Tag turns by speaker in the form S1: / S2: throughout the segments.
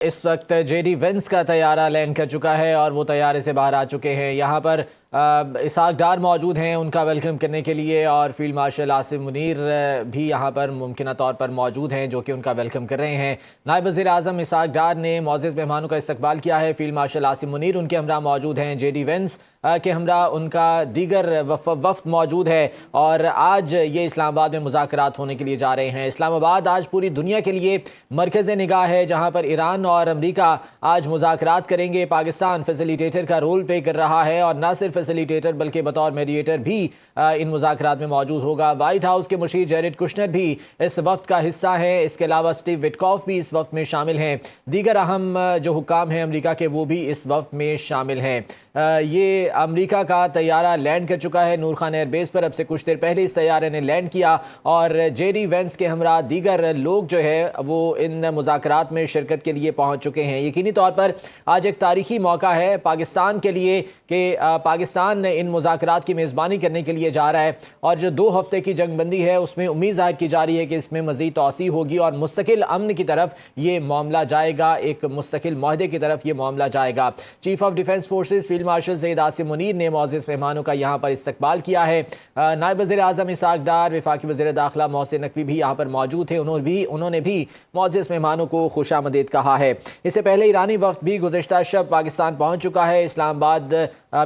S1: इस वक्त JD Vance का तैयारा लैंड कर चुका है और वो तैयारे से बाहर आ चुके हैं। यहाँ पर इसहाक डार मौजूद हैं उनका वेलकम करने के लिए, और फील्ड मार्शल आसिम मुनीर भी यहाँ पर मुमकिन तौर पर मौजूद हैं जो कि उनका वेलकम कर रहे हैं। नायब वज़ीर आज़म इसहाक डार ने मौजूद मेहमानों का इस्तकबाल किया है। फील्ड मार्शल आसिम मुनीर उनके हमरा मौजूद हैं। जेडी वेंस के हमरा उनका दीगर वफ्द मौजूद है और आज ये इस्लामाबाद में मुज़ाकरात होने के लिए जा रहे हैं। इस्लामाबाद आज पूरी दुनिया के लिए मरकज़ निगाह है, जहाँ पर ईरान और अमरीका आज मुज़ाकरात करेंगे। पाकिस्तान फैसिलिटेटर का रोल प्ले कर रहा है और न सिर्फ फैसिलिटेटर बल्कि बतौर मीडिएटर भी इन मुज़ाकरात में मौजूद होगा। वाइट हाउस के मुशीर जैरेड कुशनर भी इस वफ्द का हिस्सा हैं। इसके अलावा स्टीव विटकॉफ भी इस वफ्द में शामिल हैं। दीगर अहम जो हुक्काम हैं अमरीका के वो भी इस वफ्द में शामिल हैं। ये अमरीका का तैयारा लैंड कर चुका है नूर खान एयरबेस पर। अब से कुछ देर पहले इस तैयारे ने लैंड किया और जेडी वेंस के हमरा दीगर लोग जो है वो इन मुज़ाकरात में शिरकत के लिए पहुंच चुके हैं। यकीनी तौर पर आज एक तारीखी मौका है पाकिस्तान के लिए कि पाकिस्तान इन मुज़ाकरात की मेज़बानी करने के लिए जा रहा है और जो 2 हफ्ते की जंगबंदी है उसमें उम्मीद ज़ाहिर की जा रही है कि इसमें मज़ीद तौसी होगी और मुस्तकिल अमन की तरफ ये मामला जाएगा, एक मुस्तकिल मुआहदे की तरफ ये मामला जाएगा। Chief of defence forces field marshal Syed Asim Munir ने मौजूद मेहमानों का यहाँ पर इस्तकबाल किया है। नायब वज़ीर आज़म इसहाक डार, वफाकी वज़ीर दाखिला मोहसिन नकवी भी यहाँ पर मौजूद थे। उन्होंने भी मौजूद मेहमानों को खुशामदीद कहा है। इससे पहले ईरानी वफ्द भी गुज़िश्ता शब पाकिस्तान पहुँच चुका है। इस्लामाबाद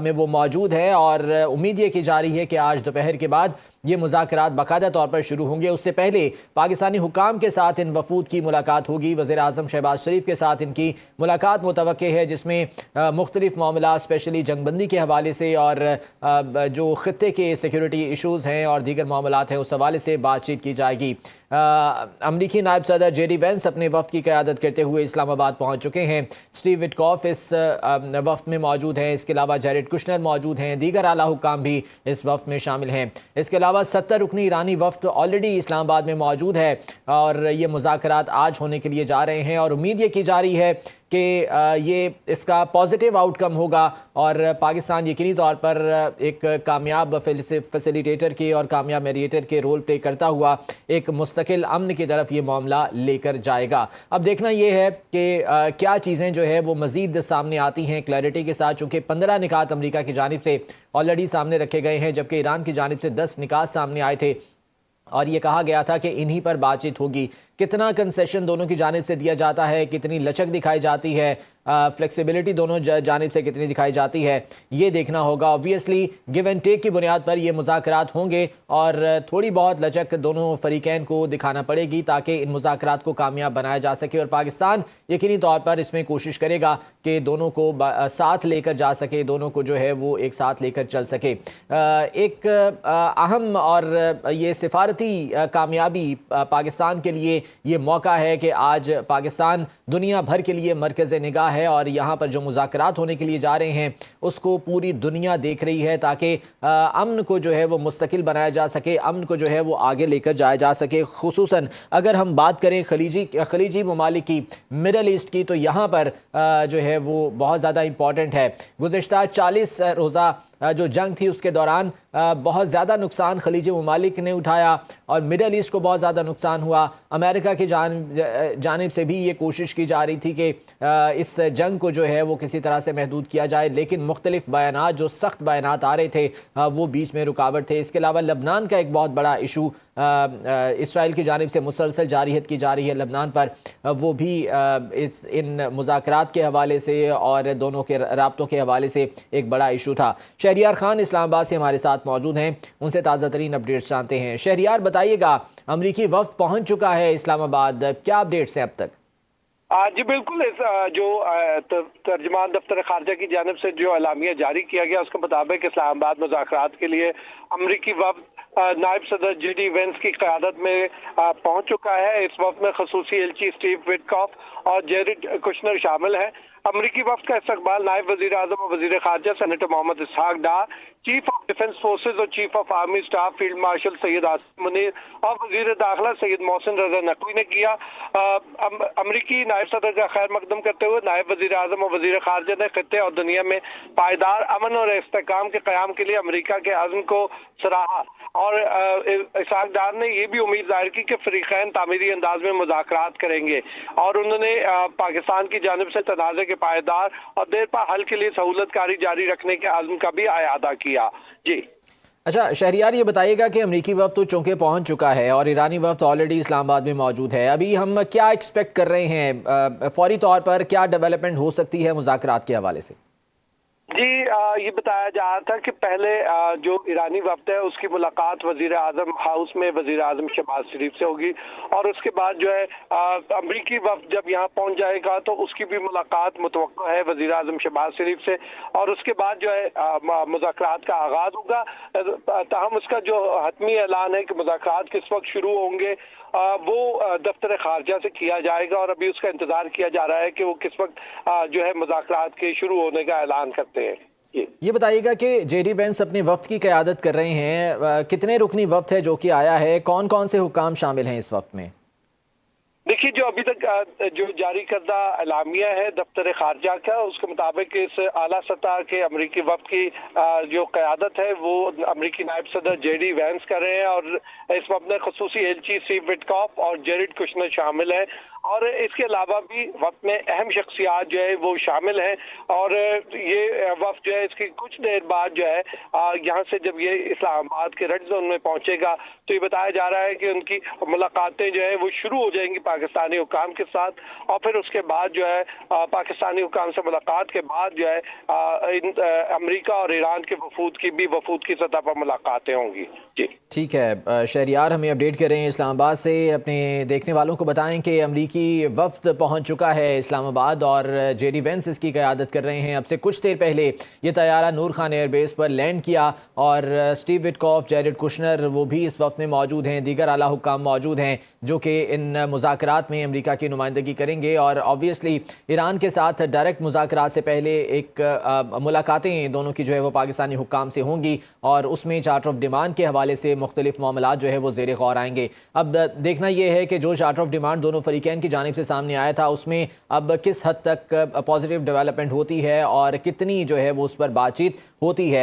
S1: में वो मौजूद है और उम्मीद ये की जा रही है कि आज दोपहर के बाद ये मुज़ाकरात बाकायदा तौर पर शुरू होंगे। उससे पहले पाकिस्तानी हुकाम के साथ इन वफूद की मुलाकात होगी। वज़ीर आज़म शहबाज शरीफ के साथ इनकी मुलाकात मुतवक्के है, जिसमें मुख्तलिफ मामला स्पेशली जंगबंदी के हवाले से और जो ख़ित्ते के सिक्योरिटी इशूज़ हैं और दीगर मामलात हैं उस हवाले से बातचीत की जाएगी। अमरीकी नायब सदर जेडी वेंस अपने वफ्द की क़यादत करते हुए इस्लामाबाद पहुँच चुके हैं। स्टीव विटकॉफ इस वफ्द में मौजूद हैं। इसके अलावा जैरेड कुशनर मौजूद हैं। दीगर आला हुक्काम भी इस वफ्द में शामिल हैं। इसके अलावा 70 रुकनी ईरानी वफ्द ऑलरेडी इस्लामाबाद में मौजूद है और ये मुज़ाकरात आज होने के लिए जा रहे हैं और उम्मीद ये की जा रही है कि ये इसका पॉजिटिव आउटकम होगा और पाकिस्तान यकीनी तौर पर एक कामयाब फैसिलिटेटर के और कामयाब मीडिएटर के रोल प्ले करता हुआ एक मुस्तकिल अमन की तरफ ये मामला लेकर जाएगा। अब देखना ये है कि क्या चीज़ें जो है वो मज़ीद सामने आती हैं क्लैरिटी के साथ, चूँकि 15 निकात अमरीका की जानिब से ऑलरेडी सामने रखे गए हैं, जबकि ईरान की जानिब से 10 निकात सामने आए थे और ये कहा गया था कि इन्हीं पर बातचीत होगी। कितना कंसेशन दोनों की जानिब से दिया जाता है, कितनी लचक दिखाई जाती है, फ्लेक्सिबिलिटी दोनों जानिब से कितनी दिखाई जाती है, ये देखना होगा। ऑब्वियसली गिव एंड टेक की बुनियाद पर ये मुज़ाकरात होंगे और थोड़ी बहुत लचक दोनों फरीकैन को दिखाना पड़ेगी ताकि इन मुज़ाकरात को कामयाब बनाया जा सके और पाकिस्तान यकीनी तौर पर इसमें कोशिश करेगा कि दोनों को साथ लेकर जा सके, दोनों को जो है वो एक साथ लेकर चल सके। एक अहम और ये सिफारती कामयाबी पाकिस्तान के लिए ये मौका है कि आज पाकिस्तान दुनिया भर के लिए मरकज़ निगाह है और यहाँ पर जो मुज़ाकरात होने के लिए जा रहे हैं उसको पूरी दुनिया देख रही है ताकि अमन को जो है वो मुस्तकिल बनाया जा सके, अमन को जो है वो आगे लेकर जाया जा सके। खुसूसन अगर हम बात करें खलीजी ममालिक की, मिडल ईस्ट की, तो यहाँ पर जो है वो बहुत ज़्यादा इम्पॉर्टेंट है। गुज़िश्ता 40 रोज़ा जो जंग थी उसके दौरान बहुत ज़्यादा नुकसान खलीजी ममालिक ने उठाया और मिडल ईस्ट को बहुत ज़्यादा नुकसान हुआ। अमेरिका की जानिब से भी ये कोशिश की जा रही थी कि इस जंग को जो है वो किसी तरह से महदूद किया जाए, लेकिन मुख्तलिफ बयानात, जो सख्त बयानात आ रहे थे वो बीच में रुकावट थे। इसके अलावा लबनान का एक बहुत बड़ा इशू इसराइल की जानिब से मुसलसल जारियत की जा रही है लबनान पर, वो भी इन मुज़ाकरात के हवाले से और दोनों के राब्तों के हवाले से एक बड़ा इशू था। शहरियार खान इस्लामाबाद से हमारे साथ मौजूद हैं, उनसे ताज़ा तरीन अपडेट्स जानते हैं। शहरियार, बताइएगा, अमरीकी वफ्द पहुंच चुका है इस्लामाबाद, क्या अपडेट्स हैं अब तक?
S2: जी बिल्कुल, इस जो तर्जमान दफ्तर खारजा की जानिब से जो एलामिया जारी किया गया उसके मुताबिक इस्लामाबाद मुज़ाकरात के लिए अमरीकी वफ्द नायब सदर जेडी वेंस की क़यादत में पहुंच चुका है। इस वक्त में खसूसी एलची स्टीव विटकॉफ और जेरेड कुशनर शामिल हैं। अमरीकी वफ्द का इस्तकबाल नायब वज़ीर आज़म और वज़ीर ख़ारजा senator Mohammad Ishaq Dar, chief of defence forces और chief of army staff field marshal Syed Asim Munir और वजीर दाखिला सैयद मोहसिन रजा नकवी ने किया। अमरीकी नायब सदर का खैर मकदम करते हुए नायब वजीर आजम और वजीर खारजा ने खित्ते और दुनिया में पायदार अमन और इस्तेहकाम के क़याम के लिए अमरीका के अज़्म को सराहा और इसहाक डार ने यह भी उम्मीद जाहिर की कि फ़रीक़ैन तामीरी अंदाज में मुज़ाकरात करेंगे और उन्होंने पाकिस्तान की जानिब से तनाज़े के पायदार और देर पा हल के लिए सहूलतकारी जारी रखने के आज़म का भी अयादा किया। जी
S1: अच्छा शहरियार, ये बताइएगा कि अमरीकी वफ़द तो चूँकि पहुँच चुका है और ईरानी वफ़द ऑलरेडी इस्लामाबाद में मौजूद है, अभी हम क्या एक्सपेक्ट कर रहे हैं, फौरी तौर पर क्या डेवलपमेंट हो सकती है मुज़ाकरात के हवाले से?
S2: जी ये बताया जा रहा था कि पहले जो ईरानी वफ़द है उसकी मुलाकात वज़ीर आज़म हाउस में वज़ीर आज़म शहबाज शरीफ से होगी और उसके बाद जो है अमरीकी वफ़द जब यहाँ पहुँच जाएगा तो उसकी भी मुलाकात मुतवक्का है वज़ीर आज़म शहबाज शरीफ से और उसके बाद जो है मुज़ाकरात का आगाज़ होगा। ताहम उसका जो हतमी ऐलान है कि मुज़ाकरात किस वक्त शुरू होंगे वो दफ्तर खारजा से किया जाएगा और अभी उसका इंतज़ार किया जा रहा है कि वो किस वक्त जो है मुज़ाकरात के शुरू होने का ऐलान करते हैं।
S1: ये बताइएगा कि जेडी वेंस अपने वफ़द की क़यादत कर रहे हैं, कितने रुकनी वफ़द है जो कि आया है, कौन कौन से हुक्काम शामिल हैं इस वफ़द में?
S2: देखिए जो अभी तक जो जारी करदा एलामिया है दफ्तर खारजा का उसके मुताबिक इस आला सतह के अमरीकी वफ़द की जो क़यादत है वो अमरीकी नायब सदर जेडी वेंस कर रहे हैं और इस वफ़द में ख़ुसूसी एलची स्टीव विटकॉफ और जेरेड कुशनर शामिल हैं और इसके अलावा भी वफ़द में अहम शख्सियात जो है वो शामिल हैं और ये वफ़द जो है इसकी कुछ देर बाद जो है यहाँ से जब ये इस्लामाबाद के रेड जोन में पहुँचेगा तो ये बताया जा रहा है कि उनकी मुलाकातें जो है वो शुरू हो जाएंगी पाकिस्तानी हुकाम के साथ और फिर उसके बाद जो है पाकिस्तानी हुकाम से मुलाकात के बाद जो है अमेरिका और ईरान के वफूद की सतह पर मुलाकातें होंगी। जी
S1: ठीक है शहरियार, हमें अपडेट करें इस्लामाबाद से, अपने देखने वालों को बताएं कि अमरीकी वफ़द पहुंच चुका है इस्लामाबाद और जेडी वेंस इसकी क़यादत कर रहे हैं। अब से कुछ देर पहले ये तैयारा नूर खान एयरबेस पर लैंड किया और स्टीव विटकॉफ, जेरेड कुशनर वो भी इस वफ़द में मौजूद हैं, दीगर आला हुक्काम मौजूद हैं जो कि इन मुज़ाकरात में अमरीका की नुमाइंदगी करेंगे और ऑब्वियसली ईरान के साथ डायरेक्ट मुज़ाकरात से पहले एक मुलाकातें दोनों की जो है वो पाकिस्तानी हुक्काम से होंगी और उसमें चार्टर ऑफ डिमांड के हवाले से मुख्तलिफ मामलात जो है वो ज़ेर गौर आएंगे। अब देखना ये है कि जो चार्टर ऑफ डिमांड दोनों फरीकैन की जानिब से सामने आया था उसमें अब किस हद तक पॉजिटिव डेवलपमेंट होती है और कितनी जो है वो उस पर बातचीत होती है।